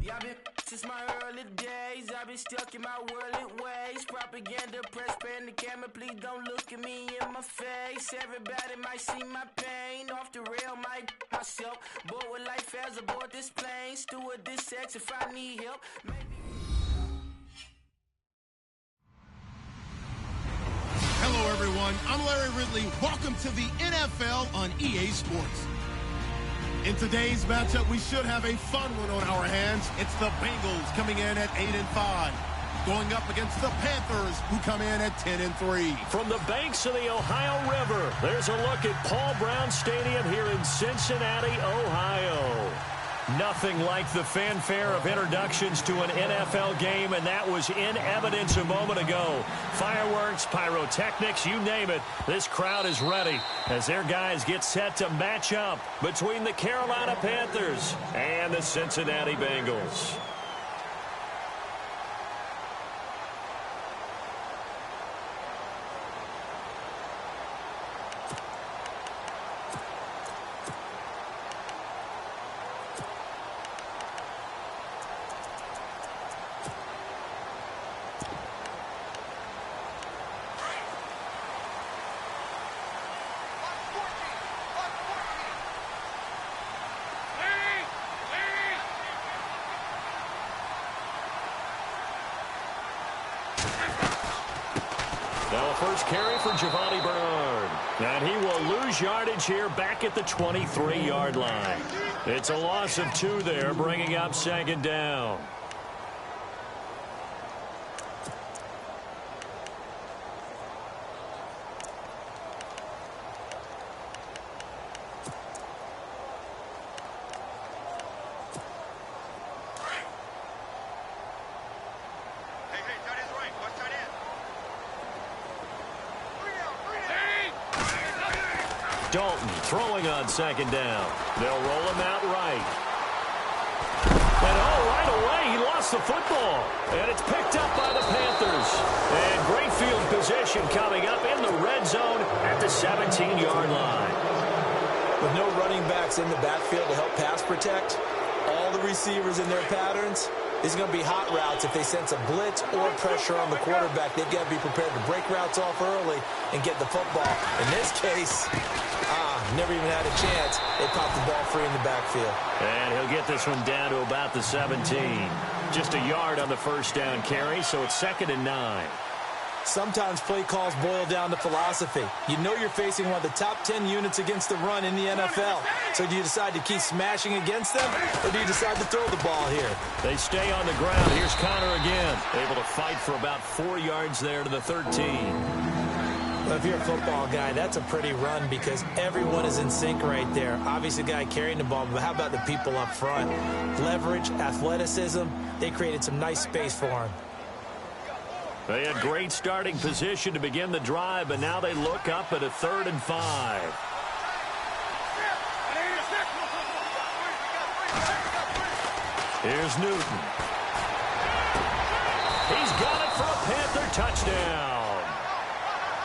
Yeah, I've been since my early days. I've been stuck in my worldly ways. Propaganda, press, pan the camera. Please don't look at me in my face. Everybody might see my pain. Off the rail, might myself. Bored with life as aboard this plane. Steward this sex if I need help. Maybe. Hello, everyone. I'm Larry Ridley. Welcome to the NFL on EA Sports. In today's matchup, we should have a fun one on our hands. It's the Bengals coming in at 8-5, going up against the Panthers, who come in at 10-3. From the banks of the Ohio River, there's a look at Paul Brown Stadium here in Cincinnati, Ohio. Nothing like the fanfare of introductions to an NFL game, and that was in evidence a moment ago. Fireworks, pyrotechnics, you name it. This crowd is ready as their guys get set to match up between the Carolina Panthers and the Cincinnati Bengals. Now a first carry for Giovanni Bernard. And he will lose yardage here back at the 23-yard line. It's a loss of 2 there, bringing up second down. Dalton throwing on second down. They'll roll him out right. And right away, he lost the football. And it's picked up by the Panthers. And great field position coming up in the red zone at the 17-yard line. With no running backs in the backfield to help pass protect, all the receivers in their patterns, these are going to be hot routes if they sense a blitz or pressure on the quarterback. They've got to be prepared to break routes off early and get the football. In this case, never even had a chance. They popped the ball free in the backfield. And he'll get this one down to about the 17. Just a yard on the first down carry, so it's 2nd and 9. Sometimes play calls boil down to philosophy. You know you're facing one of the top 10 units against the run in the NFL. So do you decide to keep smashing against them, or do you decide to throw the ball here? They stay on the ground. Here's Connor again. Able to fight for about 4 yards there to the 13. Well, if you're a football guy, that's a pretty run because everyone is in sync right there. Obviously, the guy carrying the ball, but how about the people up front? Leverage, athleticism, they created some nice space for him. They had great starting position to begin the drive, but now they look up at a 3rd and 5. Here's Newton. He's got it for a Panther touchdown.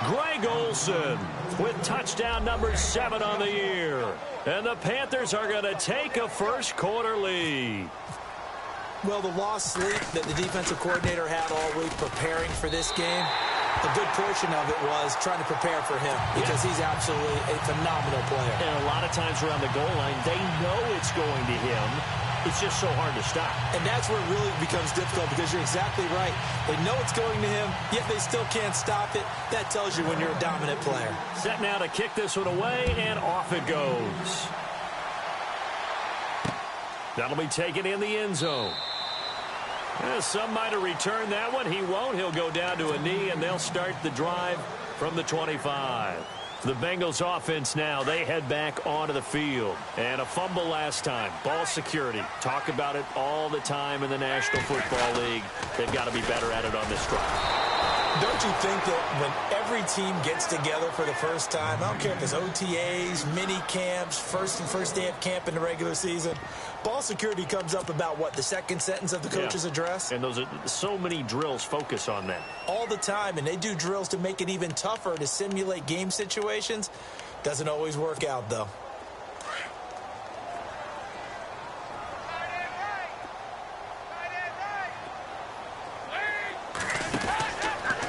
Greg Olsen with touchdown number 7 on the year. And the Panthers are going to take a first-quarter lead. Well, the lost sleep that the defensive coordinator had all week preparing for this game, a good portion of it was trying to prepare for him because he's absolutely a phenomenal player. And a lot of times around the goal line, they know it's going to him. It's just so hard to stop. And that's where it really becomes difficult because you're exactly right. They know it's going to him, yet they still can't stop it. That tells you when you're a dominant player. Set now to kick this one away, and off it goes. That'll be taken in the end zone. Some might have returned that one. He won't. He'll go down to a knee, and they'll start the drive from the 25. The Bengals offense now, they head back onto the field. And a fumble last time. Ball security. Talk about it all the time in the National Football League. They've got to be better at it on this drive. Don't you think that when every team gets together for the first time, I don't care if it's OTAs, mini camps, first day of camp in the regular season, ball security comes up about, what, the second sentence of the coach's address? And those are so many drills focus on that. All the time, and they do drills to make it even tougher to simulate game situations. Doesn't always work out, though.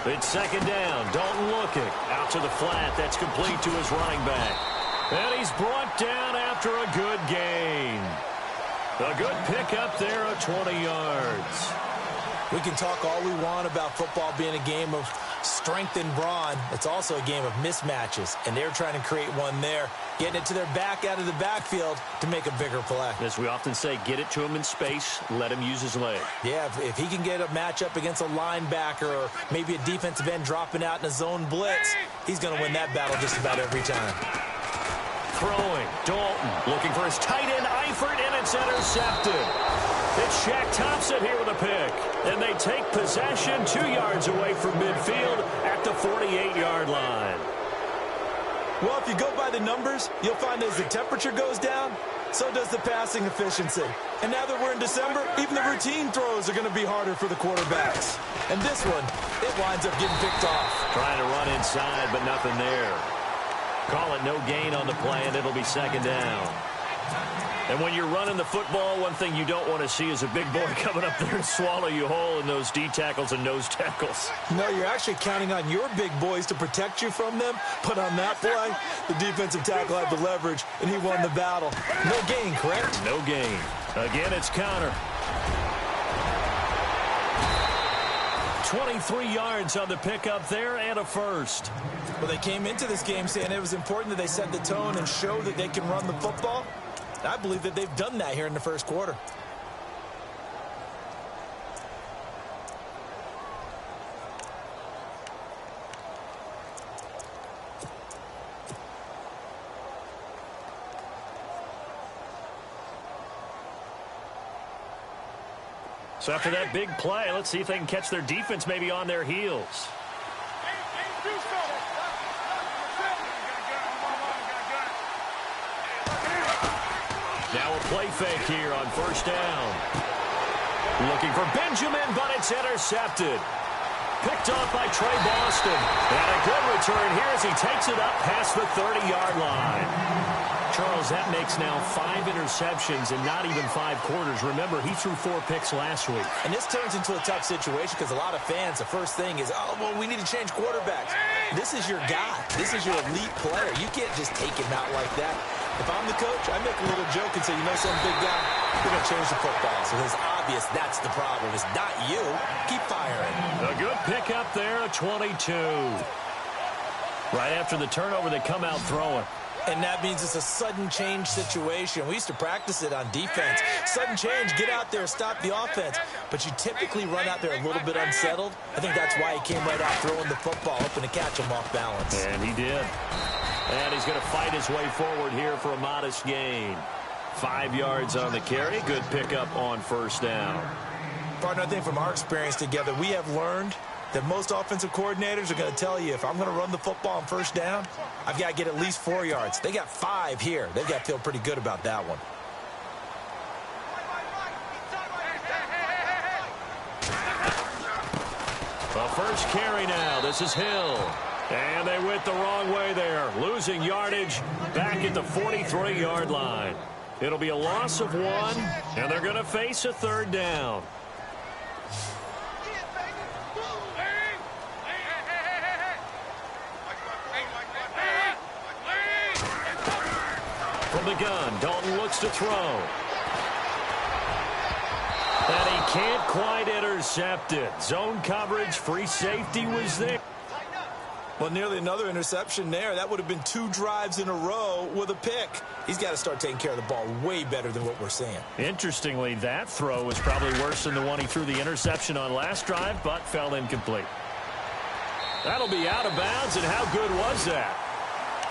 It's second down. Dalton looking. Out to the flat. That's complete to his running back. And he's brought down after a good gain. A good pickup there of 20 yards. We can talk all we want about football being a game of strength and brawn. It's also a game of mismatches, and they're trying to create one there, getting it to their back out of the backfield to make a bigger play. As we often say, get it to him in space, let him use his leg. Yeah, if he can get a matchup against a linebacker or maybe a defensive end dropping out in a zone blitz, he's going to win that battle just about every time. Throwing, Dalton looking for his tight end, Eifert, and it's intercepted. It's Shaq Thompson here with a pick. And they take possession 2 yards away from midfield at the 48-yard line. Well, if you go by the numbers, you'll find as the temperature goes down, so does the passing efficiency. And now that we're in December, even the routine throws are going to be harder for the quarterbacks. And this one, it winds up getting picked off. Trying to run inside, but nothing there. Call it no gain on the play, and it'll be second down. And when you're running the football, one thing you don't want to see is a big boy coming up there and swallow you whole in those D tackles and nose tackles. No, you're actually counting on your big boys to protect you from them. But on that play, the defensive tackle had the leverage, and he won the battle. No gain, correct? No gain. Again, it's counter. 23 yards on the pickup there and a first. Well, they came into this game saying it was important that they set the tone and show that they can run the football. I believe that they've done that here in the first quarter. So after that big play, let's see if they can catch their defense maybe on their heels. Now a play fake here on first down. Looking for Benjamin, but it's intercepted. Picked off by Trey Boston. And a good return here as he takes it up past the 30-yard line. Charles, that makes now 5 interceptions in not even 5 quarters. Remember, he threw 4 picks last week. And this turns into a tough situation because a lot of fans, the first thing is, oh, well, we need to change quarterbacks. This is your guy. This is your elite player. You can't just take him out like that. If I'm the coach, I make a little joke and say, you know, some big guy, we're going to change the football. So it's obvious that's the problem. It's not you. Keep firing. A good pickup there, a 22. Right after the turnover, they come out throwing. And that means it's a sudden change situation. We used to practice it on defense. Sudden change, get out there, stop the offense. But you typically run out there a little bit unsettled. I think that's why he came right out throwing the football, hoping to catch him off balance. And he did. And he's going to fight his way forward here for a modest gain. 5 yards on the carry. Good pickup on first down. Partner, I think from our experience together, we have learned that most offensive coordinators are going to tell you, if I'm going to run the football on first down, I've got to get at least 4 yards. They got 5 here. They've got to feel pretty good about that one. The first carry now. This is Hill. And they went the wrong way there. Losing yardage back at the 43-yard line. It'll be a loss of 1, and they're going to face a third down. From the gun, Dalton looks to throw. And he can't quite intercept it. Zone coverage, free safety was there. Well, nearly another interception there. That would have been 2 drives in a row with a pick. He's got to start taking care of the ball way better than what we're seeing. Interestingly, that throw was probably worse than the one he threw the interception on last drive, but fell incomplete. That'll be out of bounds, and how good was that?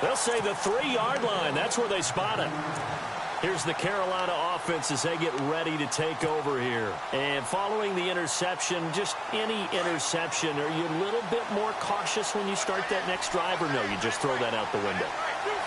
They'll say the 3-yard line. That's where they spot it. Here's the Carolina offense as they get ready to take over here. And following the interception, just any interception, are you a little bit more cautious when you start that next drive, or no, you just throw that out the window?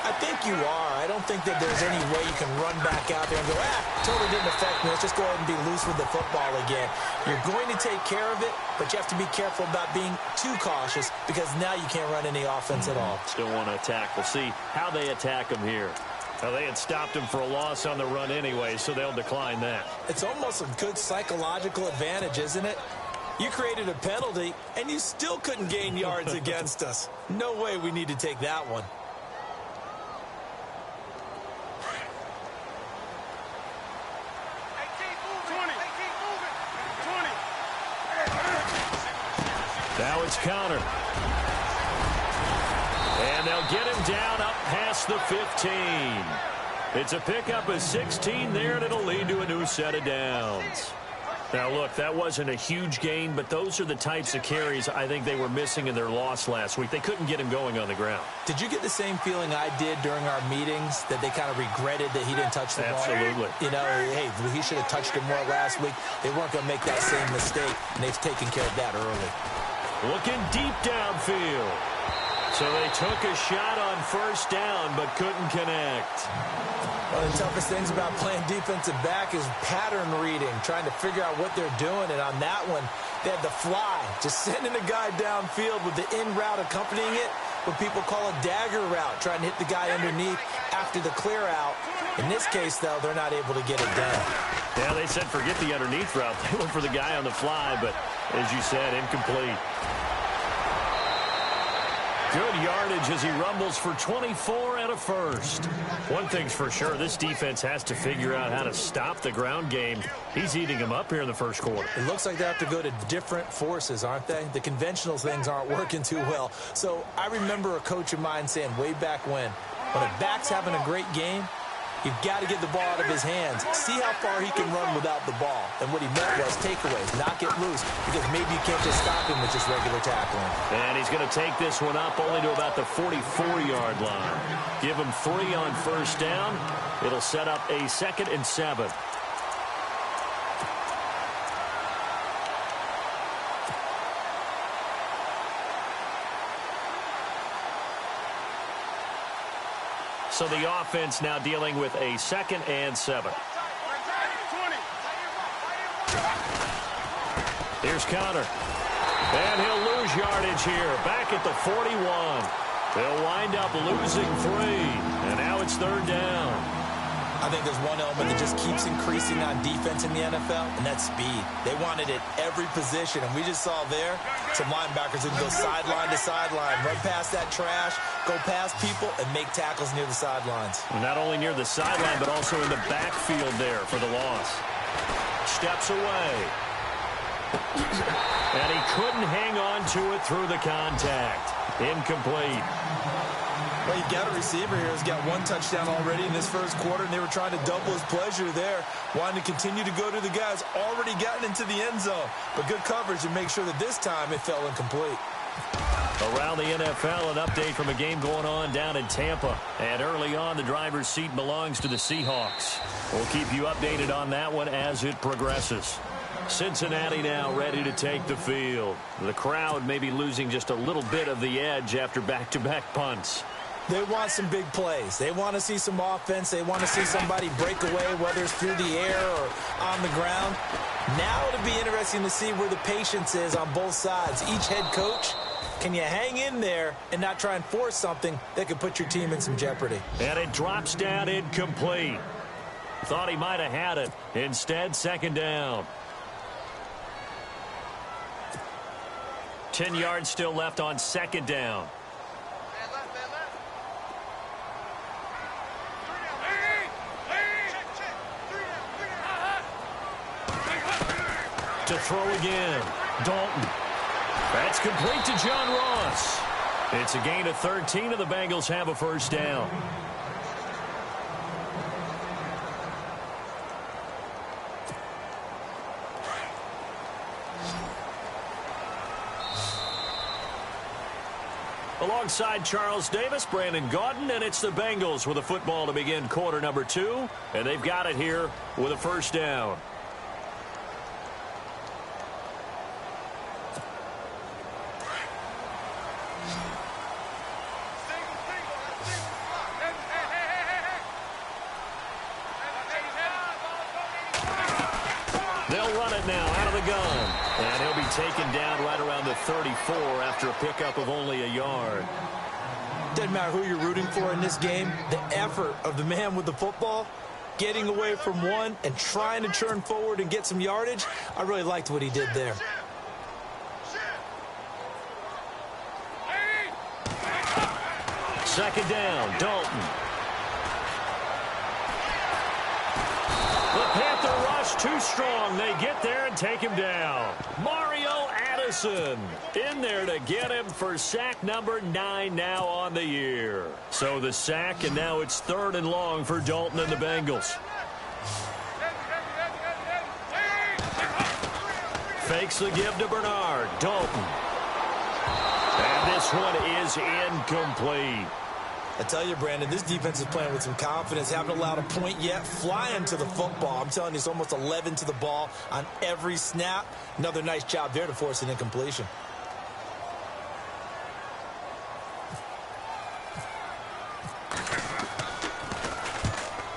I think you are. I don't think that there's any way you can run back out there and go, totally didn't affect me. Let's just go ahead and be loose with the football again. You're going to take care of it, but you have to be careful about being too cautious because now you can't run any offense at all. Still want to attack. We'll see how they attack him here. Now, they had stopped him for a loss on the run anyway, so they'll decline that. It's almost a good psychological advantage, isn't it? You created a penalty, and you still couldn't gain yards against us. No way we need to take that one. Now it's counter. And they'll get him down up past the 15. It's a pickup of 16 there, and it'll lead to a new set of downs. Now, look, that wasn't a huge gain, but those are the types of carries I think they were missing in their loss last week. They couldn't get him going on the ground. Did you get the same feeling I did during our meetings, that they kind of regretted that he didn't touch the ball? Absolutely. You know, hey, he should have touched it more last week. They weren't going to make that same mistake, and they've taken care of that early. Looking deep downfield. So they took a shot on first down, but couldn't connect. One of the toughest things about playing defensive back is pattern reading, trying to figure out what they're doing. And on that one, they had the fly, just sending a guy downfield with the in route accompanying it, what people call a dagger route, trying to hit the guy underneath after the clear out. In this case, though, they're not able to get it done. Yeah, they said forget the underneath route. They went for the guy on the fly, but as you said, incomplete. Good yardage as he rumbles for 24 and a first. One thing's for sure, this defense has to figure out how to stop the ground game. He's eating them up here in the first quarter. It looks like they have to go to different forces, aren't they? The conventional things aren't working too well. So I remember a coach of mine saying way back when a back's having a great game, you've got to get the ball out of his hands. See how far he can run without the ball. And what he meant was takeaways, knock it loose, because maybe you can't just stop him with just regular tackling. And he's going to take this one up only to about the 44-yard line. Give him 3 on first down. It'll set up a 2nd and 7. So the offense now dealing with a 2nd and 7. Here's Conner. And he'll lose yardage here. Back at the 41. They'll wind up losing 3. And now it's 3rd down. I think there's one element that just keeps increasing on defense in the NFL, and that's speed. They want it at every position, and we just saw there some linebackers that go sideline to sideline, run past that trash, go past people, and make tackles near the sidelines. Not only near the sideline, but also in the backfield there for the loss. Steps away. And he couldn't hang on to it through the contact. Incomplete. Well, you've got a receiver here who's got 1 touchdown already in this first quarter, and they were trying to double his pleasure there, wanting to continue to go to the guys already gotten into the end zone. But good coverage to make sure that this time it fell incomplete. Around the NFL, an update from a game going on down in Tampa. And early on, the driver's seat belongs to the Seahawks. We'll keep you updated on that one as it progresses. Cincinnati now ready to take the field. The crowd may be losing just a little bit of the edge after back-to-back punts. They want some big plays. They want to see some offense. They want to see somebody break away, whether it's through the air or on the ground. Now it'll be interesting to see where the patience is on both sides. Each head coach, can you hang in there and not try and force something that could put your team in some jeopardy? And it drops down incomplete. Thought he might have had it. Instead, 2nd down. 10 yards still left on 2nd down. To throw again. Dalton. That's complete to John Ross. It's a gain of 13, and the Bengals have a first down. Alongside Charles Davis, Brandon Gaudin, and it's the Bengals with a football to begin quarter number 2, and they've got it here with a first down. They'll run it now out of the gun. And he'll be taken down right around the 34 after a pickup of only a yard. Doesn't matter who you're rooting for in this game. The effort of the man with the football, getting away from one and trying to turn forward and get some yardage, I really liked what he did there. Second down, Dalton. The Panther rush too strong. They get there and take him down. Mario Addison in there to get him for sack number 9 now on the year. So the sack, and now it's 3rd and long for Dalton and the Bengals. Fakes the give to Bernard. Dalton. And this one is incomplete. I tell you, Brandon, this defense is playing with some confidence. Haven't allowed a point yet. Flying to the football. I'm telling you, it's almost 11 to the ball on every snap. Another nice job there to force an incompletion.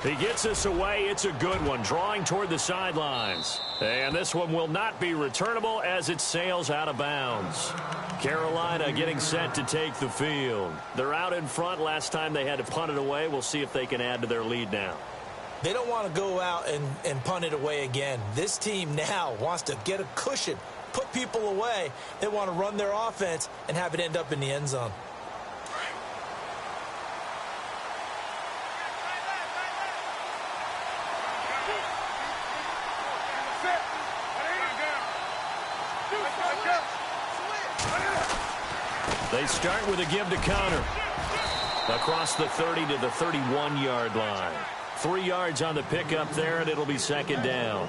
He gets this away. It's a good one, drawing toward the sidelines. And this one will not be returnable as it sails out of bounds. Carolina getting set to take the field. They're out in front. Last time they had to punt it away. We'll see if they can add to their lead now. They don't want to go out and punt it away again. This team now wants to get a cushion, put people away. They want to run their offense and have it end up in the end zone. They start with a give to Connor. Across the 30 to the 31-yard line. 3 yards on the pickup there, and it'll be second down.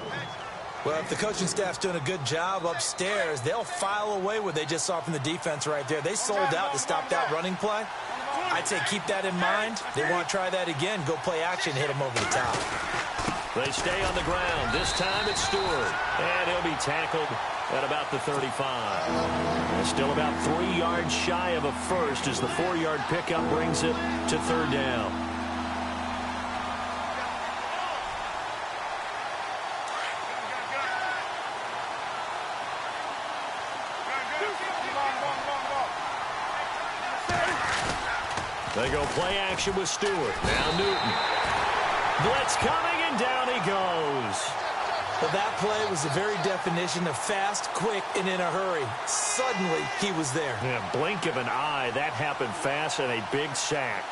Well, if the coaching staff's doing a good job upstairs, they'll file away what they just saw from the defense right there. They sold out to stop that running play. I'd say keep that in mind. They want to try that again. Go play action, hit them over the top. They stay on the ground. This time it's Stewart. And he'll be tackled at about the 35. Still about 3 yards shy of a first as the 4-yard pickup brings it to third down. They go play action with Stewart. Now Newton. Blitz coming, and down he goes. Well, that play was the very definition of fast, quick, and in a hurry. Suddenly, he was there. Yeah, blink of an eye. That happened fast, and a big sack.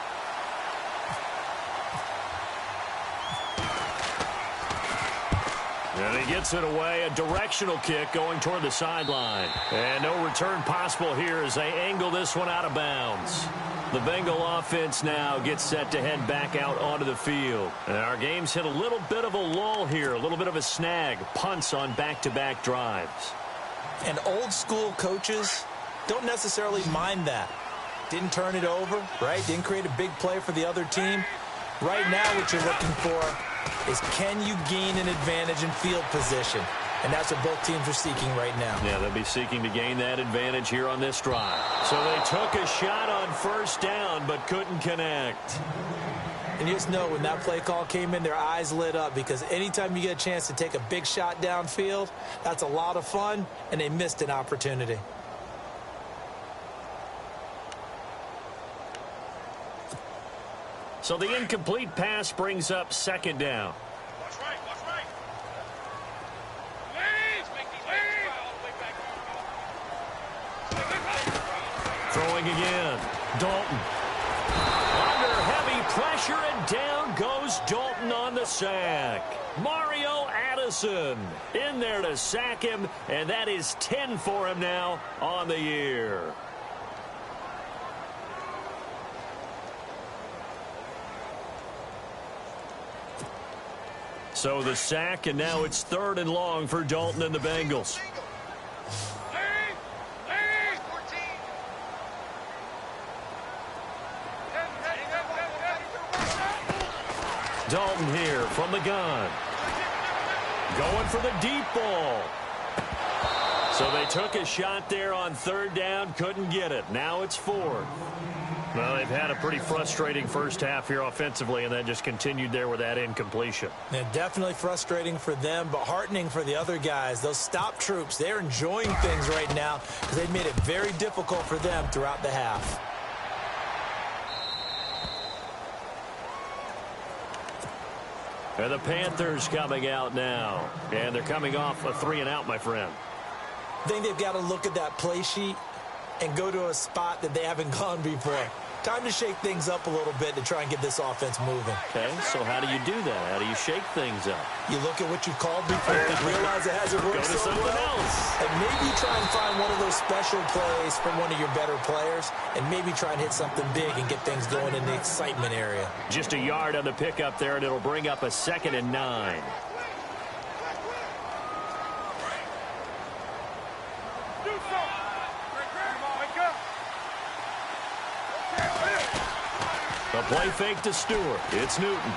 And he gets it away. A directional kick going toward the sideline. And no return possible here as they angle this one out of bounds. The Bengal offense now gets set to head back out onto the field. And our game's hit a little bit of a lull here, a little bit of a snag. Punts on back-to-back drives. And old-school coaches don't necessarily mind that. Didn't turn it over, right? Didn't create a big play for the other team. Right now what you're looking for is can you gain an advantage in field position? And that's what both teams are seeking right now. Yeah, they'll be seeking to gain that advantage here on this drive. So they took a shot on first down but couldn't connect. And you just know when that play call came in, their eyes lit up because anytime you get a chance to take a big shot downfield, that's a lot of fun, and they missed an opportunity. So the incomplete pass brings up second down. Throwing again. Dalton. Under heavy pressure, and down goes Dalton on the sack. Mario Addison in there to sack him, and that is 10 for him now on the year. So the sack, and now it's 3rd and long for Dalton and the Bengals. Dalton here from the gun. Going for the deep ball. So they took a shot there on 3rd down, couldn't get it. Now it's 4th. Well, they've had a pretty frustrating first half here offensively, and then just continued there with that incompletion. Yeah, definitely frustrating for them, but heartening for the other guys. Those stop troops, they're enjoying things right now because they've made it very difficult for them throughout the half. And the Panthers coming out now. And they're coming off a 3-and-out, my friend. I think they've got to look at that play sheet and go to a spot that they haven't gone before. Time to shake things up a little bit to try and get this offense moving. Okay, so how do you do that? How do you shake things up? You look at what you've called before and realize it hasn't worked so well. Else. And maybe try and find one of those special plays from one of your better players and maybe try and hit something big and get things going in the excitement area. Just a yard on the pickup there, and it'll bring up a 2nd and 9. A play fake to Stewart. It's Newton.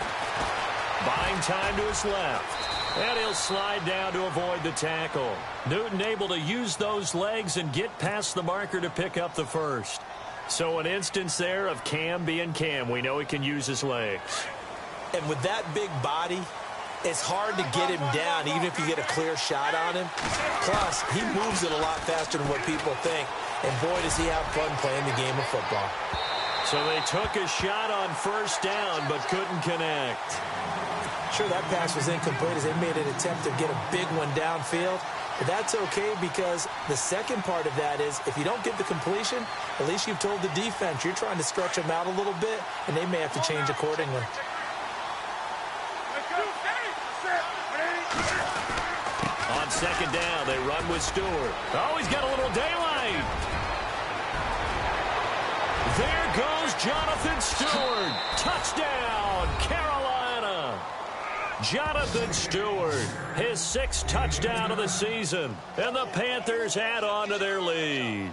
Buying time to his left. And he'll slide down to avoid the tackle. Newton able to use those legs and get past the marker to pick up the first. So an instance there of Cam being Cam. We know he can use his legs. And with that big body, it's hard to get him down even if you get a clear shot on him. Plus, he moves it a lot faster than what people think. And boy, does he have fun playing the game of football. So they took a shot on first down, but couldn't connect. Sure, that pass was incomplete as they made an attempt to get a big one downfield. But that's okay because the second part of that is if you don't get the completion, at least you've told the defense you're trying to stretch them out a little bit, and they may have to change accordingly. On second down, they run with Stewart. Oh, he's got a little daylight. There goes Jonathan Stewart. Touchdown, Carolina. Jonathan Stewart, his 6th touchdown of the season. And the Panthers add on to their lead.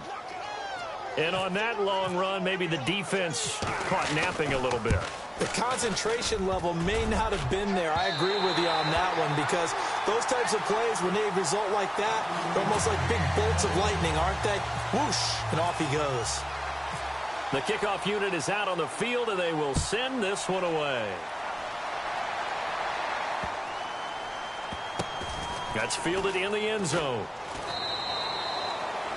And on that long run, maybe the defense caught napping a little bit. The concentration level may not have been there. I agree with you on that one because those types of plays, when they result like that, they're almost like big bolts of lightning, aren't they? Whoosh, and off he goes. The kickoff unit is out on the field, and they will send this one away. That's fielded in the end zone.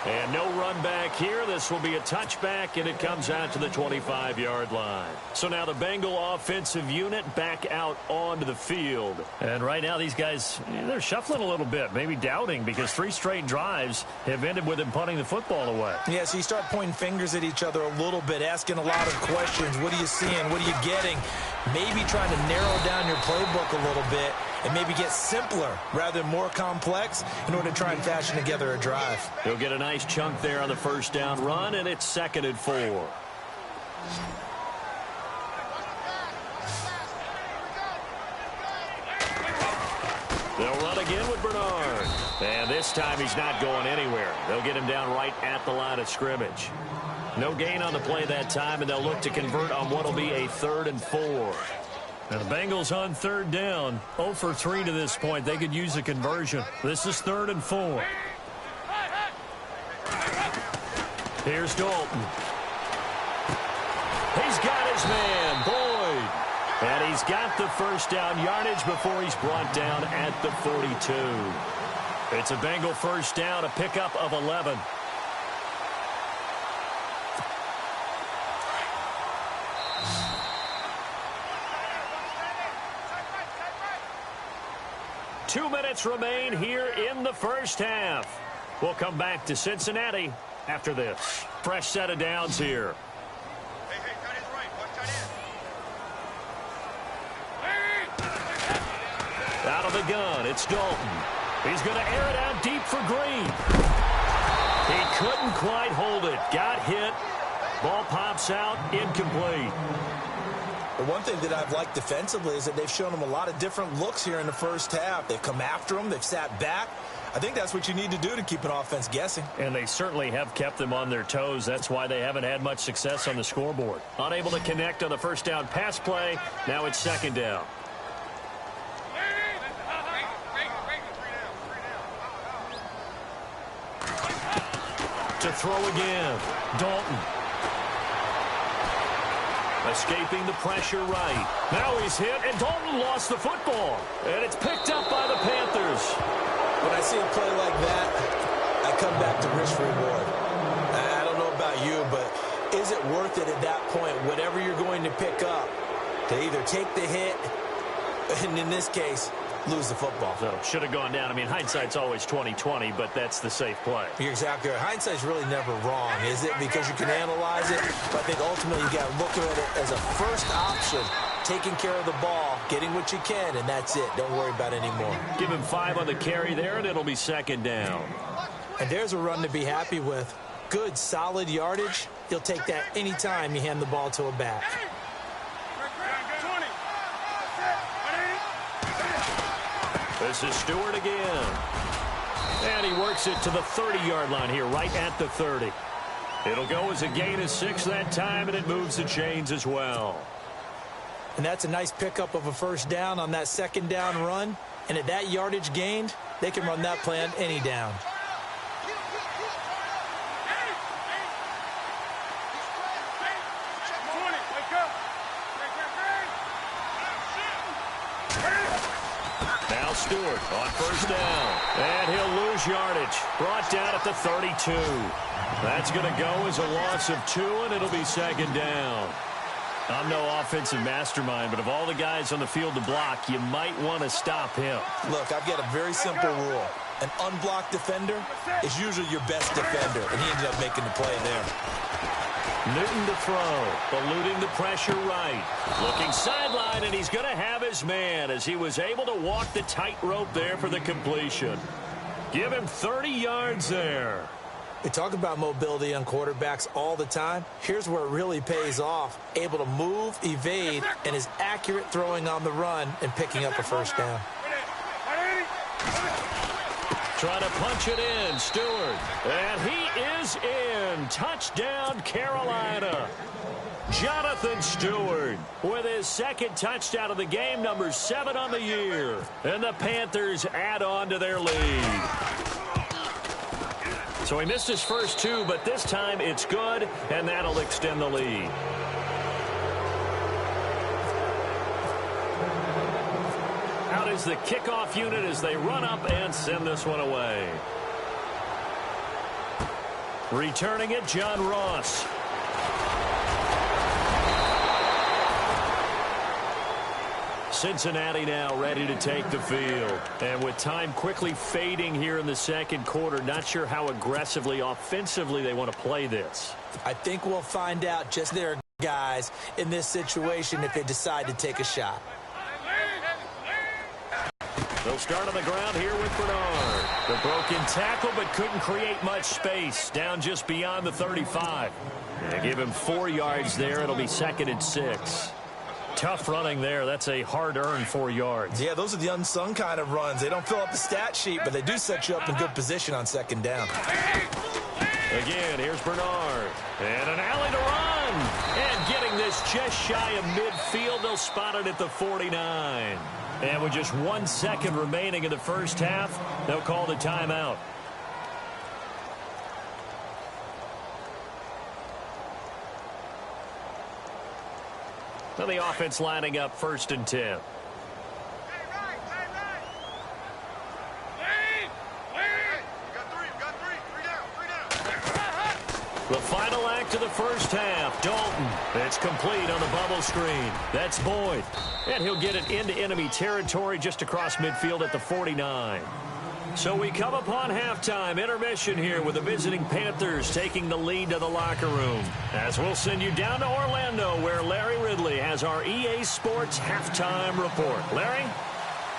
And no run back here. This will be a touchback, and it comes out to the 25-yard line. So now the Bengal offensive unit back out onto the field. And right now these guys, they're shuffling a little bit, maybe doubting, because 3 straight drives have ended with them punting the football away. Yeah, so you start pointing fingers at each other a little bit, asking a lot of questions. What are you seeing? What are you getting? Maybe trying to narrow down your playbook a little bit and maybe get simpler rather than more complex in order to try and fashion together a drive. He'll get a nice chunk there on the first down run, and it's 2nd and 4. They'll run again with Bernard. And this time he's not going anywhere. They'll get him down right at the line of scrimmage. No gain on the play that time, and they'll look to convert on what will be a 3rd and 4. Now the Bengals on 3rd down, 0 for 3 to this point. They could use a conversion. This is 3rd and 4. Here's Dalton. He's got his man, Boyd. And he's got the first down yardage before he's brought down at the 42. It's a Bengal first down, a pickup of 11. Two minutes remain here in the first half. We'll come back to Cincinnati after this. Fresh set of downs here. Hey, tight end right. Watch tight end. Out of the gun, it's Dalton. He's going to air it out deep for Green. He couldn't quite hold it. Got hit. Ball pops out, incomplete. The one thing that I've liked defensively is that they've shown them a lot of different looks here in the first half. They've come after them. They've sat back. I think that's what you need to do to keep an offense guessing. And they certainly have kept them on their toes. That's why they haven't had much success on the scoreboard. Unable to connect on the first down pass play. Now it's 2nd down. To throw again. Dalton. Escaping the pressure right. Now he's hit, and Dalton lost the football. And it's picked up by the Panthers. When I see a play like that, I come back to risk reward. I don't know about you, but is it worth it at that point, whatever you're going to pick up, to either take the hit, and in this case, lose the football. So should have gone down. I mean, hindsight's always 20/20, but that's the safe play. You're exactly right. Hindsight's really never wrong, is it? Because you can analyze it, but I think ultimately you got to look at it as a first option, taking care of the ball, getting what you can, and that's it. Don't worry about it anymore. Give him 5 on the carry there, and it'll be second down. And there's a run to be happy with. Good, solid yardage. You'll take that anytime you hand the ball to a back. This is Stewart again. And he works it to the 30-yard line here, right at the 30. It'll go as a gain of 6 that time, and it moves the chains as well. And that's a nice pickup of a first down on that second down run. And at that yardage gained, they can run that play on any down. Now Stewart on first down. And he'll lose yardage. Brought down at the 32. That's going to go as a loss of 2, and it'll be second down. I'm no offensive mastermind, but of all the guys on the field to block, you might want to stop him. Look, I've got a very simple rule. An unblocked defender is usually your best defender, and he ended up making the play there. Newton to throw, eluding the pressure right. Looking sideline, and he's going to have his man as he was able to walk the tightrope there for the completion. Give him 30 yards there. We talk about mobility on quarterbacks all the time. Here's where it really pays off. Able to move, evade, and is accurate throwing on the run and picking up a first down. Trying to punch it in, Stewart. And he is in. Touchdown, Carolina. Jonathan Stewart with his second touchdown of the game, number 7 on the year. And the Panthers add on to their lead. So he missed his first 2, but this time it's good, and that'll extend the lead. Out is the kickoff unit as they run up and send this one away. Returning it, John Ross. Cincinnati now ready to take the field. And with time quickly fading here in the second quarter, not sure how aggressively, offensively they want to play this. I think we'll find out just there, guys, in this situation if they decide to take a shot. They'll start on the ground here with Bernard. The broken tackle, but couldn't create much space. Down just beyond the 35. They give him 4 yards there. It'll be second and 6. Tough running there. That's a hard-earned 4 yards. Yeah, those are the unsung kind of runs. They don't fill up the stat sheet, but they do set you up in good position on second down. Again, here's Bernard. And an alley to run. And getting this just shy of midfield. They'll spot it at the 49. And with just 1 second remaining in the first half, they'll call the timeout. Now the offense lining up first and 10. The final act of the first half. Dalton. It's complete on the bubble screen. That's Boyd. And he'll get it into enemy territory just across midfield at the 49. So we come upon halftime intermission here with the visiting Panthers taking the lead to the locker room. As we'll send you down to Orlando where Larry Ridley has our EA Sports halftime report. Larry?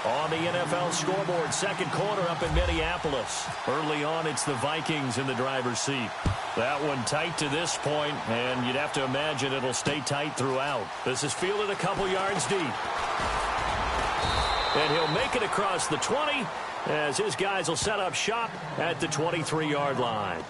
On the NFL scoreboard, second quarter up in Minneapolis. Early on, it's the Vikings in the driver's seat. That one tight to this point, and you'd have to imagine it'll stay tight throughout. This is fielded a couple yards deep. And he'll make it across the 20 as his guys will set up shop at the 23-yard line.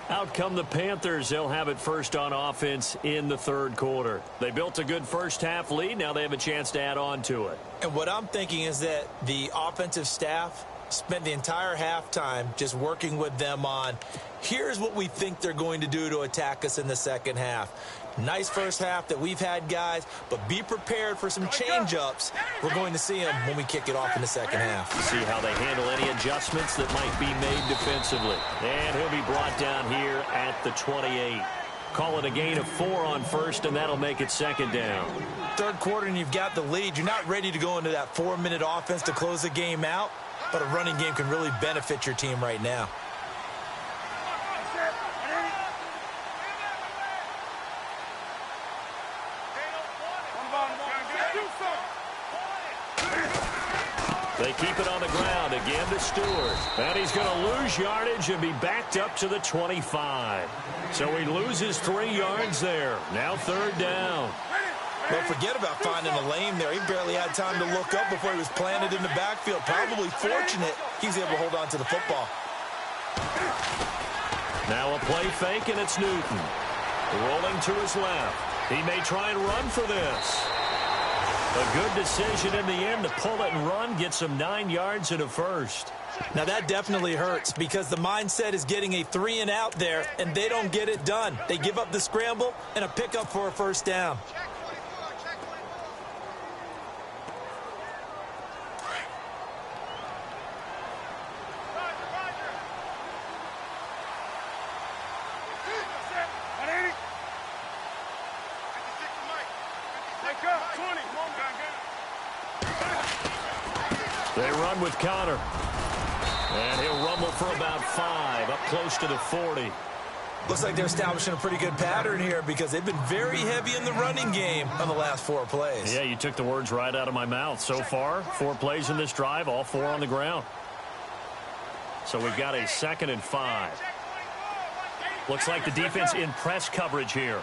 Out come the Panthers. They'll have it first on offense in the third quarter. They built a good first half lead. Now they have a chance to add on to it. And what I'm thinking is that the offensive staff spent the entire halftime just working with them on, here's what we think they're going to do to attack us in the second half. Nice first half that we've had, guys, but be prepared for some change-ups. We're going to see them when we kick it off in the second half. See how they handle any adjustments that might be made defensively. And he'll be brought down here at the 28. Call it a gain of 4 on first, and that'll make it second down. Third quarter, and you've got the lead. You're not ready to go into that 4-minute offense to close the game out, but a running game can really benefit your team right now. They keep it on the ground again to Stewart. And he's going to lose yardage and be backed up to the 25. So he loses 3 yards there. Now third down. Don't forget about finding a lane there. He barely had time to look up before he was planted in the backfield. Probably fortunate he's able to hold on to the football. Now a play fake, and it's Newton. Rolling to his left. He may try and run for this. A good decision in the end to pull it and run, gets him 9 yards and a first. Now that definitely hurts because the mindset is getting a 3-and-out there, and they don't get it done. They give up the scramble and a pickup for a first down. They run with Connor. And he'll rumble for about 5, up close to the 40. Looks like they're establishing a pretty good pattern here because they've been very heavy in the running game on the last 4 plays. Yeah, you took the words right out of my mouth. So far, 4 plays in this drive, all 4 on the ground. So we've got a 2nd and 5. Looks like the defense in press coverage here.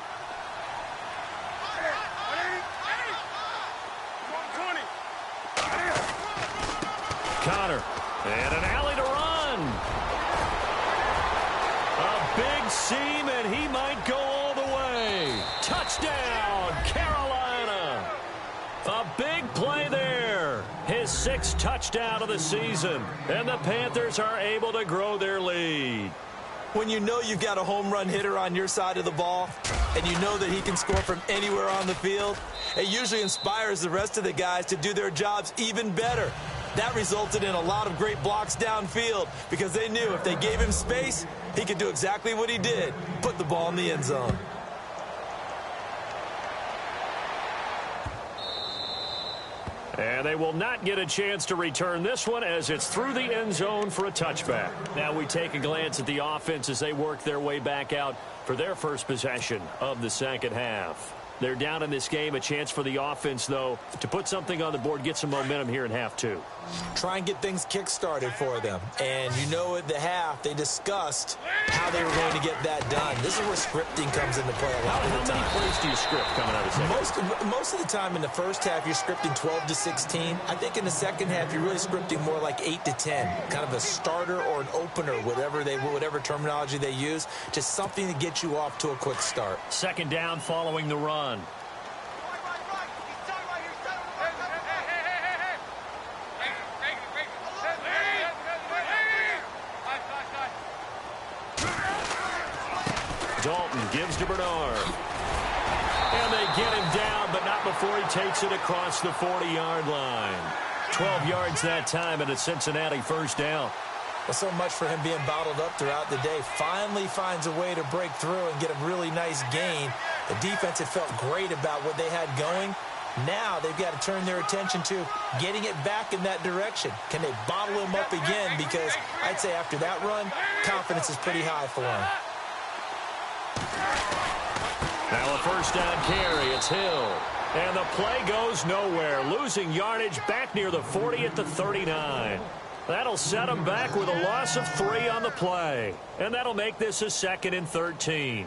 Connor, and an alley to run. A big seam, and he might go all the way. Touchdown, Carolina. A big play there. His 6th touchdown of the season, and the Panthers are able to grow their lead. When you know you've got a home run hitter on your side of the ball, and you know that he can score from anywhere on the field, it usually inspires the rest of the guys to do their jobs even better. That resulted in a lot of great blocks downfield because they knew if they gave him space, he could do exactly what he did, put the ball in the end zone. And they will not get a chance to return this one as it's through the end zone for a touchback. Now we take a glance at the offense as they work their way back out for their first possession of the second half. They're down in this game. A chance for the offense, though, to put something on the board, get some momentum here in half 2. Try and get things kick-started for them. And you know at the half, they discussed how they were going to get that done. This is where scripting comes into play a lot of the time. How many plays do you script coming out of the second? Most of the time in the first half, you're scripting 12 to 16. I think in the second half, you're really scripting more like 8 to 10. Kind of a starter or an opener, whatever terminology they use. Just something to get you off to a quick start. Second down following the run. Dalton gives to Bernard. And they get him down, but not before he takes it across the 40-yard line. 12 yards that time and a Cincinnati first down. Well, so much for him being bottled up throughout the day. Finally finds a way to break through and get a really nice gain. The defense had felt great about what they had going. Now they've got to turn their attention to getting it back in that direction. Can they bottle him up again? Because I'd say after that run, confidence is pretty high for him. Now a first down carry. It's Hill. And the play goes nowhere. Losing yardage back near the 40 at the 39. That'll set him back with a loss of 3 on the play. And that'll make this a 2nd and 13.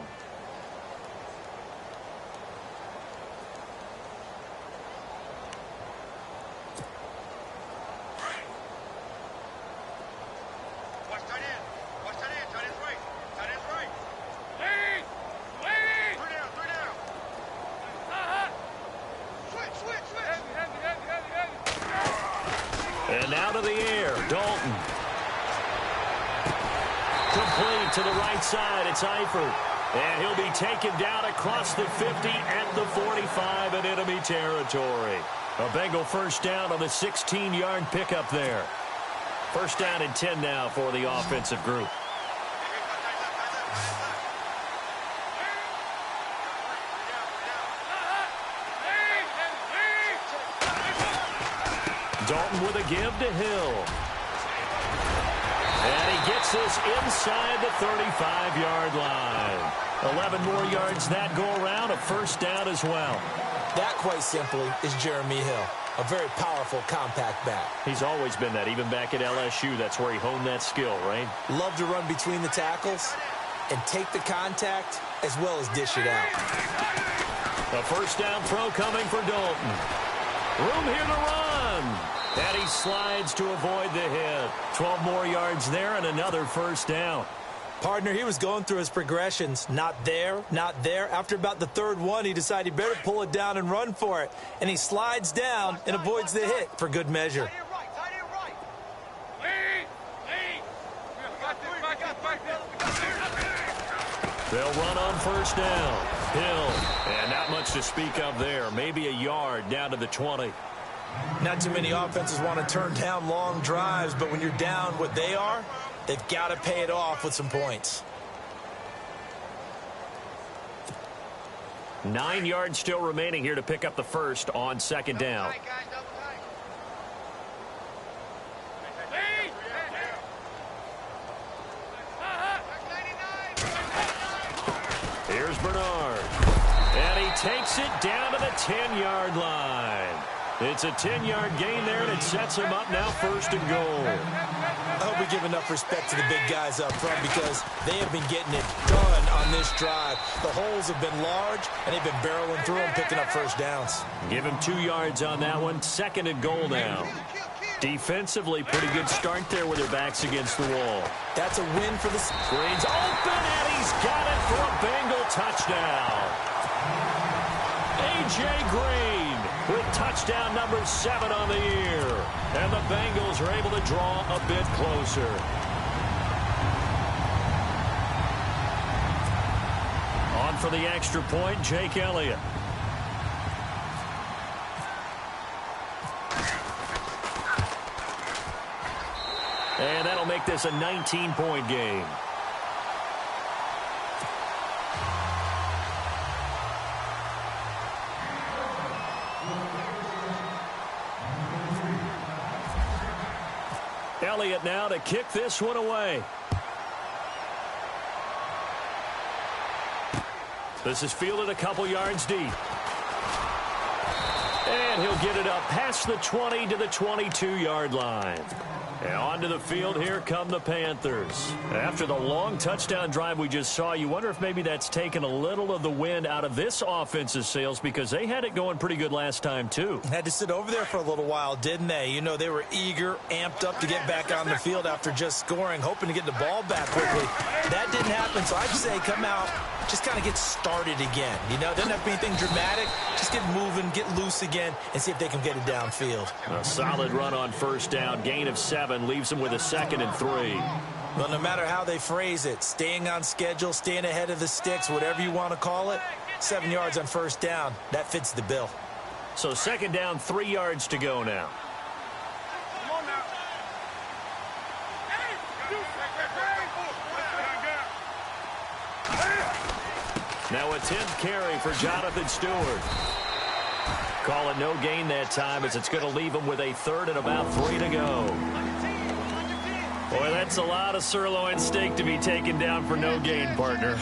And now to the air, Dalton. Complete to the right side, it's Eifert. And he'll be taken down across the 50 at the 45 in enemy territory. A Bengal first down on the 16-yard pickup there. First down and 10 now for the offensive group. Dalton with a give to Hill. And he gets this inside the 35-yard line. 11 more yards that go around, a first down as well. That, quite simply, is Jeremy Hill. A very powerful, compact back. He's always been that, even back at LSU. That's where he honed that skill, right? Love to run between the tackles and take the contact as well as dish it out. A first down throw coming for Dalton. Room here to run. And he slides to avoid the hit. 12 more yards there and another first down. Partner, he was going through his progressions. Not there, not there. After about the third one, he decided he better pull it down and run for it. And he slides down and avoids the hit for good measure. They'll run on first down. Hill. And not much to speak of there. Maybe a yard down to the 20. Not too many offenses want to turn down long drives, but when you're down what they are, they've got to pay it off with some points. 9 yards still remaining here to pick up the first on second down. Here's Bernard. And he takes it down to the 10-yard line. It's a 10-yard gain there, and it sets him up now first and goal. I hope we give enough respect to the big guys up front because they have been getting it done on this drive. The holes have been large, and they've been barreling through them, picking up first downs. Give him 2 yards on that one. Second and goal now. Defensively, pretty good start there with their backs against the wall. That's a win for the Green's open, and he's got it for a Bengal touchdown. A.J. Green with touchdown number 7 on the year. And the Bengals are able to draw a bit closer. On for the extra point, Jake Elliott. And that'll make this a 19-point game. Elliott now to kick this one away. This is fielded a couple yards deep. And he'll get it up past the 20 to the 22-yard line. And onto the field, here come the Panthers. After the long touchdown drive we just saw, you wonder if maybe that's taken a little of the wind out of this offense's sails because they had it going pretty good last time, too. Had to sit over there for a little while, didn't they? You know, they were eager, amped up to get back on the field after just scoring, hoping to get the ball back quickly. That didn't happen, so I'd say come out, just kind of get started again. You know, doesn't have to be anything dramatic. Just get moving, get loose again, and see if they can get it downfield. A solid run on first down, gain of 7, leaves them with a 2nd and 3. Well, no matter how they phrase it, staying on schedule, staying ahead of the sticks, whatever you want to call it, 7 yards on first down, that fits the bill. So second down, 3 yards to go now. Now a 10th carry for Jonathan Stewart. Call it no gain that time as it's going to leave him with a 3rd and about 3 to go. Boy, that's a lot of sirloin steak to be taken down for no gain, partner.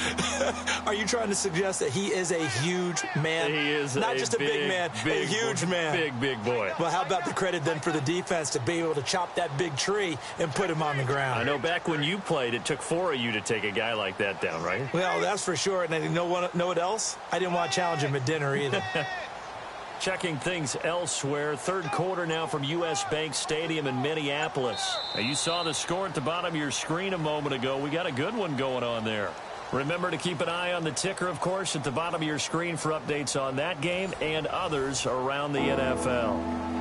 Are you trying to suggest that he is a huge man? He is not just a big man, a huge man. Big boy. Well, how about the credit then for the defense to be able to chop that big tree and put him on the ground? I know back when you played, it took 4 of you to take a guy like that down, right? Well, that's for sure. And you know what else? I didn't want to challenge him at dinner either. Checking things elsewhere. 3rd quarter now from U.S. Bank Stadium in Minneapolis. Now, you saw the score at the bottom of your screen a moment ago. We got a good one going on there. Remember to keep an eye on the ticker, of course, at the bottom of your screen for updates on that game and others around the NFL.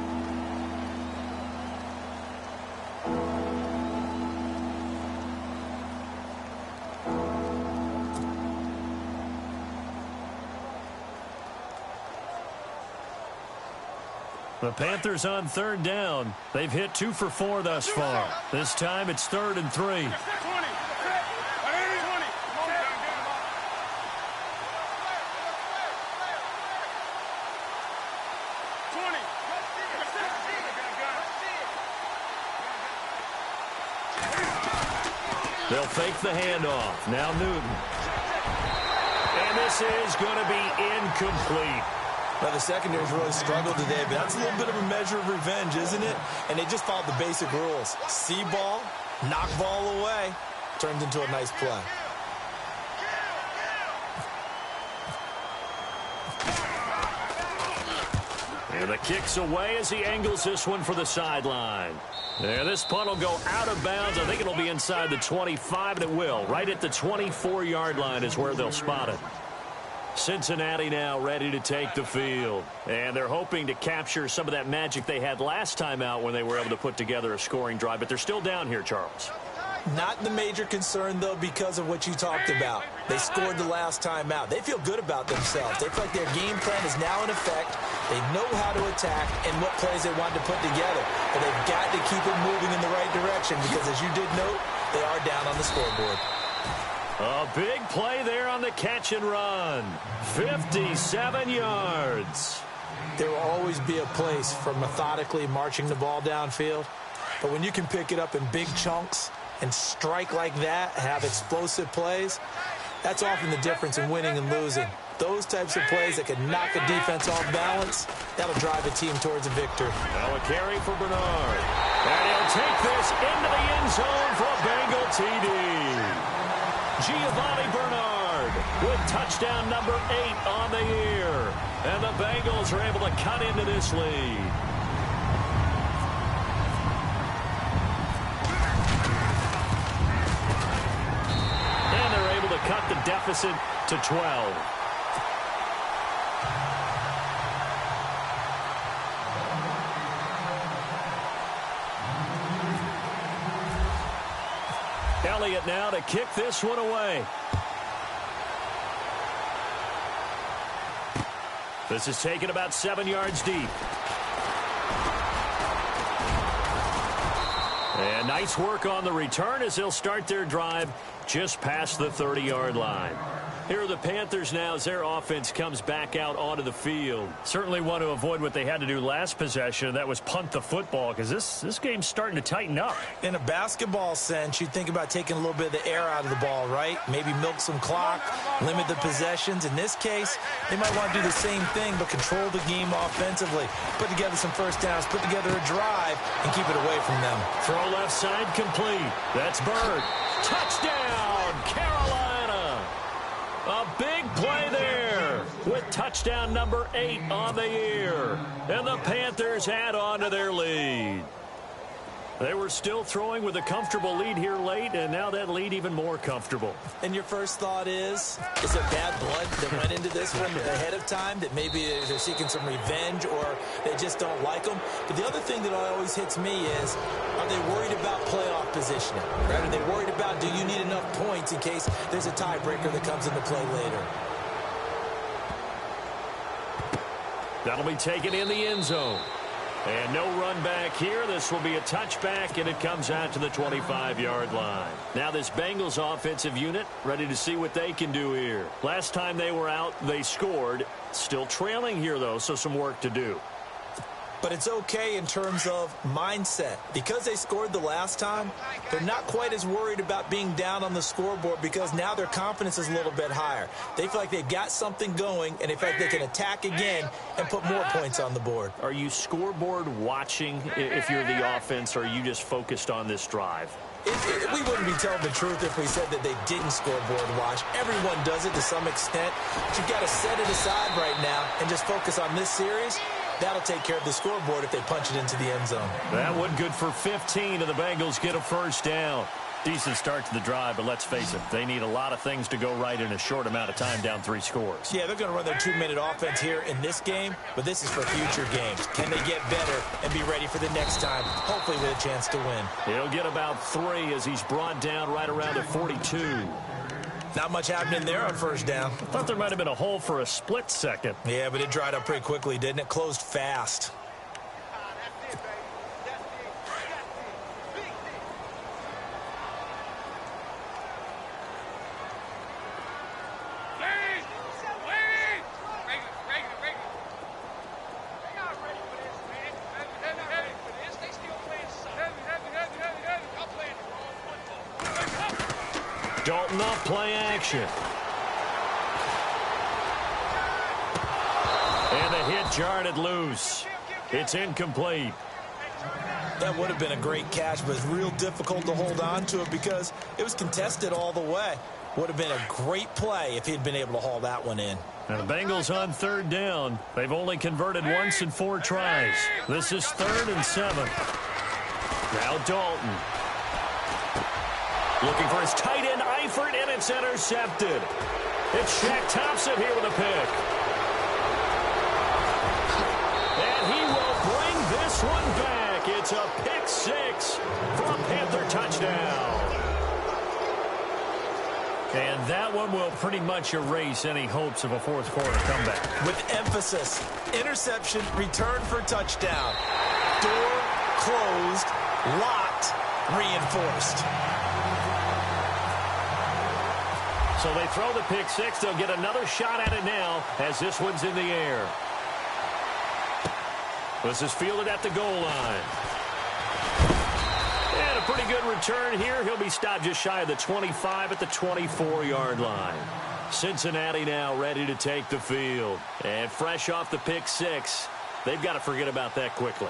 The Panthers on 3rd down. They've hit 2 for 4 thus far. This time it's 3rd and 3. They'll fake the handoff. Now Newton. And this is going to be incomplete. Now, the secondary's really struggled today, but that's a little bit of a measure of revenge, isn't it? And they just followed the basic rules. See ball, knock ball away. Turns into a nice play. And the kick's away as he angles this one for the sideline. Yeah, this punt will go out of bounds. I think it'll be inside the 25, and it will. Right at the 24-yard line is where they'll spot it. Cincinnati now ready to take the field. And they're hoping to capture some of that magic they had last time out when they were able to put together a scoring drive. But they're still down here, Charles. Not the major concern, though, because of what you talked about. They scored the last time out. They feel good about themselves. They feel like their game plan is now in effect. They know how to attack and what plays they want to put together. But they've got to keep it moving in the right direction because, as you did note, they are down on the scoreboard. A big play there on the catch and run. 57 yards. There will always be a place for methodically marching the ball downfield. But when you can pick it up in big chunks and strike like that, have explosive plays, that's often the difference in winning and losing. Those types of plays that can knock a defense off balance, that'll drive a team towards a victory. Now a carry for Bernard. And he'll take this into the end zone for a Bengal TD. Giovanni Bernard with touchdown number 8 on the year. And the Bengals are able to cut into this lead. And they're able to cut the deficit to 12. Elliott now to kick this one away. This is taken about 7 yards deep. And nice work on the return as they'll start their drive just past the 30-yard line. Here are the Panthers now as their offense comes back out onto the field. Certainly want to avoid what they had to do last possession. That was punt the football because this game's starting to tighten up. In a basketball sense, you think about taking a little bit of the air out of the ball, right? Maybe milk some clock, limit the possessions. In this case, they might want to do the same thing but control the game offensively. Put together some first downs, put together a drive, and keep it away from them. Throw left side complete. That's Bird. Touchdown, Carolina. A big play there with touchdown number 8 on the year. And the Panthers add on to their lead. They were still throwing with a comfortable lead here late, and now that lead even more comfortable. And your first thought is it bad blood that went into this one ahead of time, that maybe they're seeking some revenge or they just don't like them? But the other thing that always hits me is, are they worried about playoff positioning? Right? Are they worried about, do you need enough points in case there's a tiebreaker that comes into play later? That'll be taken in the end zone. And no run back here. This will be a touchback, and it comes out to the 25-yard line. Now this Bengals offensive unit ready to see what they can do here. Last time they were out, they scored. Still trailing here, though, so some work to do. But it's okay in terms of mindset. Because they scored the last time, they're not quite as worried about being down on the scoreboard because now their confidence is a little bit higher. They feel like they've got something going, and they feel like they can attack again and put more points on the board. Are you scoreboard watching if you're the offense, or are you just focused on this drive? We wouldn't be telling the truth if we said that they didn't scoreboard watch. Everyone does it to some extent. But you've got to set it aside right now and just focus on this series. That'll take care of the scoreboard if they punch it into the end zone. That one good for 15, and the Bengals get a first down. Decent start to the drive, but let's face it, they need a lot of things to go right in a short amount of time, down 3 scores. Yeah, they're going to run their 2-minute offense here in this game, but this is for future games. Can they get better and be ready for the next time, hopefully with a chance to win? He'll get about 3 as he's brought down right around the 42. Not much happening there on first down. I thought there might have been a hole for a split second. Yeah, but it dried up pretty quickly, didn't it? Closed fast. Dalton off play action. And the hit jarred it loose. It's incomplete. That would have been a great catch, but it's real difficult to hold on to it because it was contested all the way. Would have been a great play if he'd been able to haul that one in. Now the Bengals on third down. They've only converted once in 4 tries. This is 3rd and 7. Now Dalton. Looking for his tight end, Eifert, and it's intercepted. It's Shaq Thompson here with a pick. And he will bring this one back. It's a pick 6 for a Panther touchdown. And that one will pretty much erase any hopes of a fourth quarter comeback. With emphasis, interception, return for touchdown. Door closed, locked, reinforced. So they throw the pick 6. They'll get another shot at it now as this one's in the air. This is fielded at the goal line. And a pretty good return here. He'll be stopped just shy of the 25 at the 24-yard line. Cincinnati now ready to take the field. And fresh off the pick 6, they've got to forget about that quickly.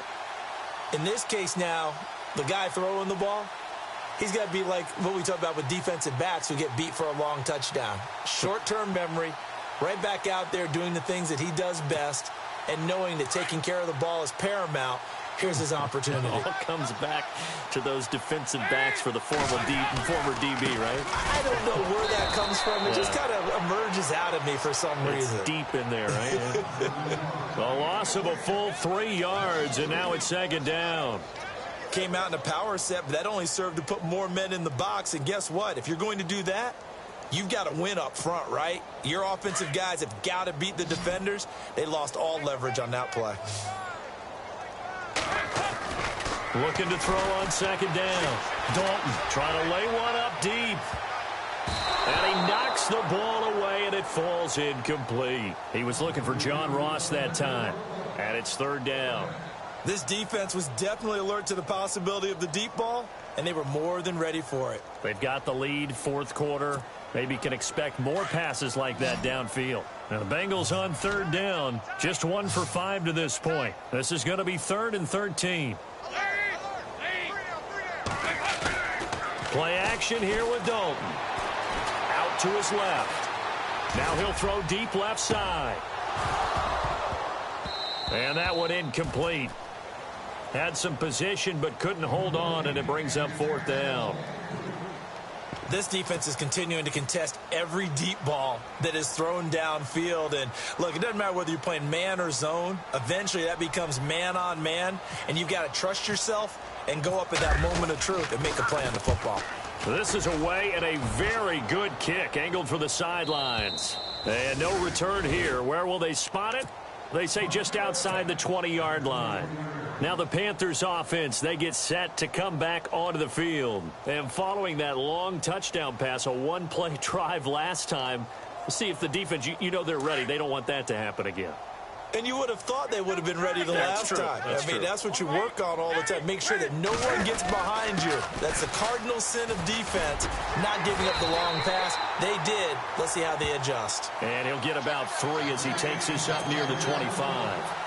In this case now, the guy throwing the ball, he's got to be like what we talk about with defensive backs who get beat for a long touchdown. Short-term memory, right back out there doing the things that he does best, and knowing that taking care of the ball is paramount. Here's his opportunity. It all comes back to those defensive backs for the former DB, right? I don't know where that comes from. It just kind of emerges out of me for some reason. It's deep in there, right? The loss of a full 3 yards, and now it's 2nd down. Came out in a power set, but that only served to put more men in the box. And guess what? If you're going to do that, you've got to win up front, right? Your offensive guys have got to beat the defenders. They lost all leverage on that play. Looking to throw on 2nd down. Dalton trying to lay one up deep. And he knocks the ball away, and it falls incomplete. He was looking for John Ross that time. And it's 3rd down. This defense was definitely alert to the possibility of the deep ball, and they were more than ready for it. They've got the lead, 4th quarter. Maybe can expect more passes like that downfield. Now the Bengals on 3rd down, just 1 for 5 to this point. This is going to be 3rd and 13. Play action here with Dalton. Out to his left. Now he'll throw deep left side. And that one incomplete. Had some position but couldn't hold on, and it brings up 4th down. This defense is continuing to contest every deep ball that is thrown downfield. And look, it doesn't matter whether you're playing man or zone. Eventually that becomes man on man, and you've got to trust yourself and go up at that moment of truth and make a play on the football. This is away, and a very good kick angled for the sidelines. And no return here. Where will they spot it? They say just outside the 20-yard line. Now the Panthers offense, they get set to come back onto the field. And following that long touchdown pass, a one-play drive last time, we'll see if the defense, you know they're ready. They don't want that to happen again. And you would have thought they would have been ready the last time. I mean, that's what you work on all the time. Make sure that no one gets behind you. That's the cardinal sin of defense, not giving up the long pass. They did. Let's see how they adjust. And he'll get about 3 as he takes this up near the 25.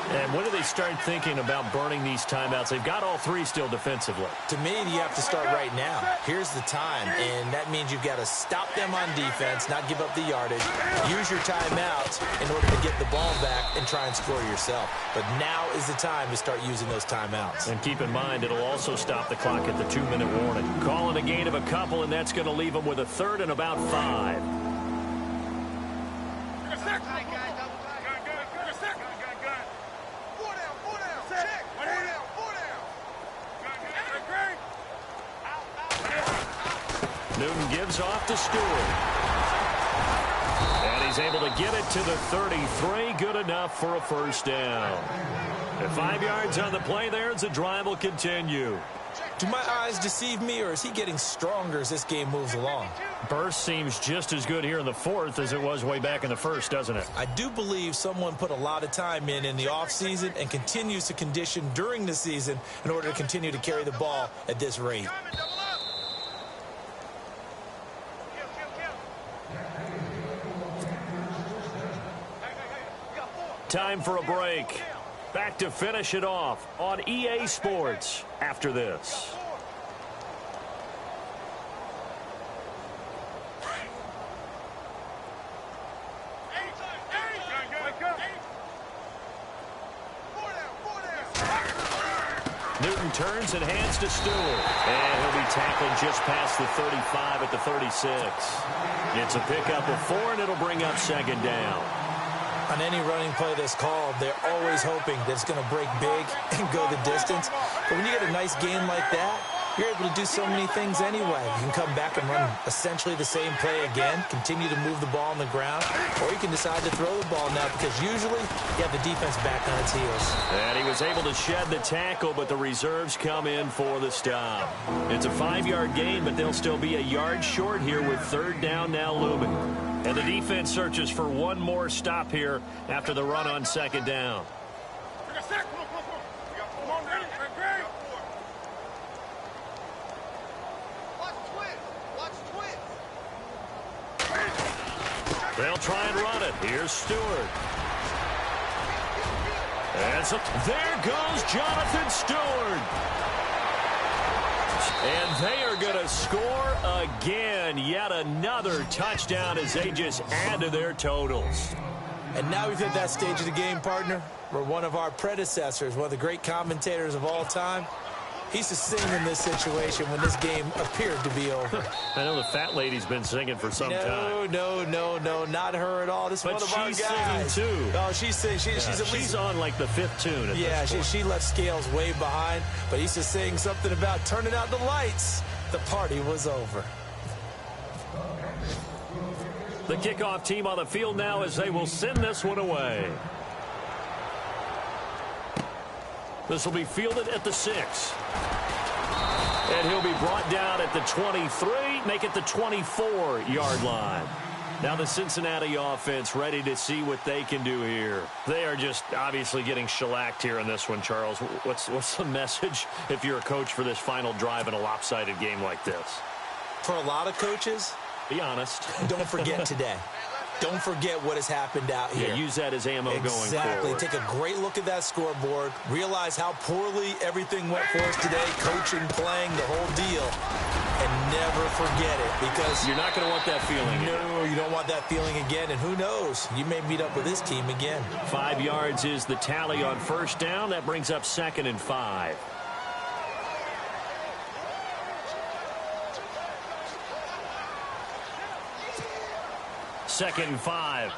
And when do they start thinking about burning these timeouts? They've got all 3 still defensively. To me, you have to start right now. Here's the time, and that means you've got to stop them on defense, not give up the yardage, use your timeouts in order to get the ball back and try and score yourself. But now is the time to start using those timeouts. And keep in mind, it'll also stop the clock at the 2-minute warning. Calling a gain of a couple, and that's going to leave them with a 3rd and about 5. Newton gives off to Stewart. And he's able to get it to the 33. Good enough for a 1st down. And 5 yards on the play there as the drive will continue. Do my eyes deceive me, or is he getting stronger as this game moves along? Burst seems just as good here in the 4th as it was way back in the 1st, doesn't it? I do believe someone put a lot of time in the offseason and continues to condition during the season in order to continue to carry the ball at this rate. Time for a break. Back to finish it off on EA Sports after this. Newton turns and hands to Stewart. And he'll be tackled just past the 35 at the 36. It's a pickup of 4, and it'll bring up second down. On any running play that's called, they're always hoping that it's going to break big and go the distance. But when you get a nice game like that, you're able to do so many things anyway. You can come back and run essentially the same play again, continue to move the ball on the ground, or you can decide to throw the ball now because usually you have the defense back on its heels. And he was able to shed the tackle, but the reserves come in for the stop. It's a 5-yard gain, but they'll still be a yard short here with third down now looming. And the defense searches for one more stop here after the run on second down. They'll try and run it. Here's Stewart. And so there goes Jonathan Stewart. And they are going to score again. Yet another touchdown as they just add to their totals. And now we've hit that stage of the game, partner, where one of our predecessors, one of the great commentators of all time, he used to sing in this situation when this game appeared to be over. I know the fat lady's been singing for some time. No, not her at all. This is one of our guys. She's singing, too. Oh, she's singing. She's on, like, the 5th tune at this point. She left Scales way behind, but he used to sing something about turning out the lights. The party was over. The kickoff team on the field now as they will send this one away. This will be fielded at the 6. And he'll be brought down at the 23, make it the 24-yard line. Now the Cincinnati offense ready to see what they can do here. They are just obviously getting shellacked here in this one, Charles. What's the message if you're a coach for this final drive in a lopsided game like this? For a lot of coaches, be honest. Don't forget today. Don't forget what has happened out here. Yeah, use that as ammo going forward. Exactly. Take a great look at that scoreboard. Realize how poorly everything went for us today. Coaching, playing, the whole deal. And never forget it because you're not going to want that feeling. No, you don't want that feeling again. And who knows? You may meet up with this team again. 5 yards is the tally on first down. That brings up 2nd and 5. Second and 5.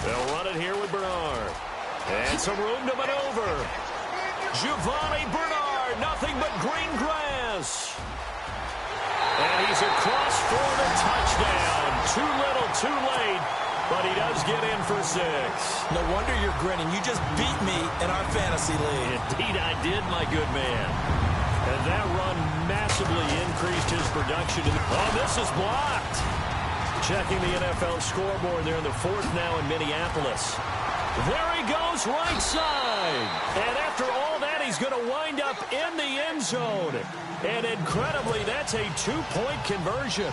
They'll run it here with Bernard. And some room to maneuver. Giovanni Bernard, nothing but green grass. And he's across for the touchdown. Too little, too late. But he does get in for 6. No wonder you're grinning. You just beat me in our fantasy league. Indeed I did, my good man. And that run massively increased his production. Oh, this is blocked. Checking the NFL scoreboard there in the 4th now in Minneapolis. There he goes, right side. And after all that, he's going to wind up in the end zone. And incredibly, that's a 2-point conversion.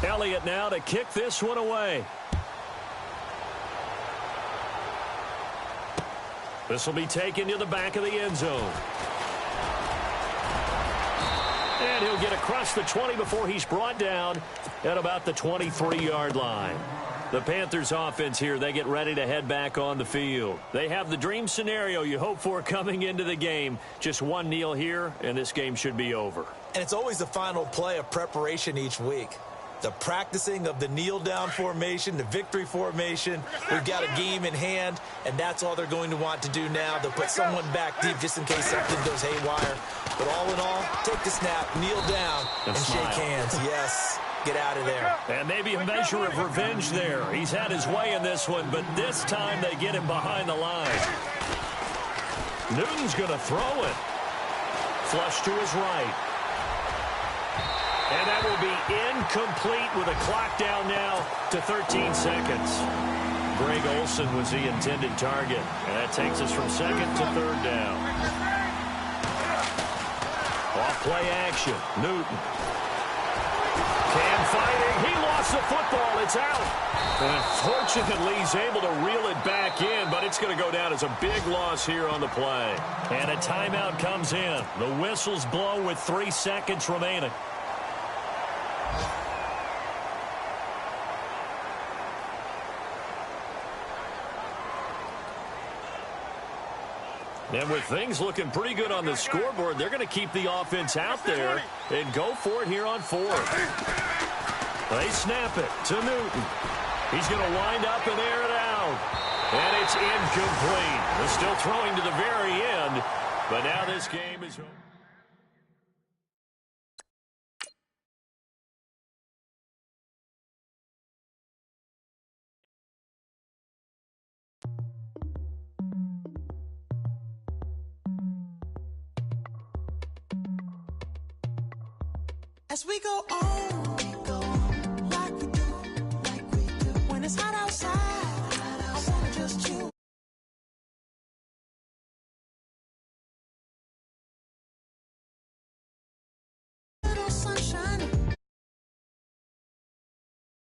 Elliott now to kick this one away. This will be taken to the back of the end zone. And he'll get across the 20 before he's brought down at about the 23-yard line. The Panthers offense here, they get ready to head back on the field. They have the dream scenario you hope for coming into the game. Just one kneel here, and this game should be over. And it's always the final play of preparation each week. The practicing of the kneel-down formation, the victory formation. We've got a game in hand, and that's all they're going to want to do now. They'll put someone back deep just in case something goes haywire. But all in all, take the snap, kneel down, and shake hands. Yes, get out of there. And maybe a measure of revenge there. He's had his way in this one, but this time they get him behind the line. Newton's going to throw it. Flush to his right. And that will be incomplete with a clock down now to 13 seconds. Greg Olsen was the intended target. And that takes us from second to third down. Off play action. Newton. Cam fighting. He lost the football. It's out. And fortunately, he's able to reel it back in, but it's going to go down as a big loss here on the play. And a timeout comes in. The whistle's blown with 3 seconds remaining. And with things looking pretty good on the scoreboard, they're going to keep the offense out there and go for it here on 4th. They snap it to Newton. He's going to wind up and air it out. And it's incomplete. They're still throwing to the very end, but now this game is over. As we go on, like we do. When it's hot out.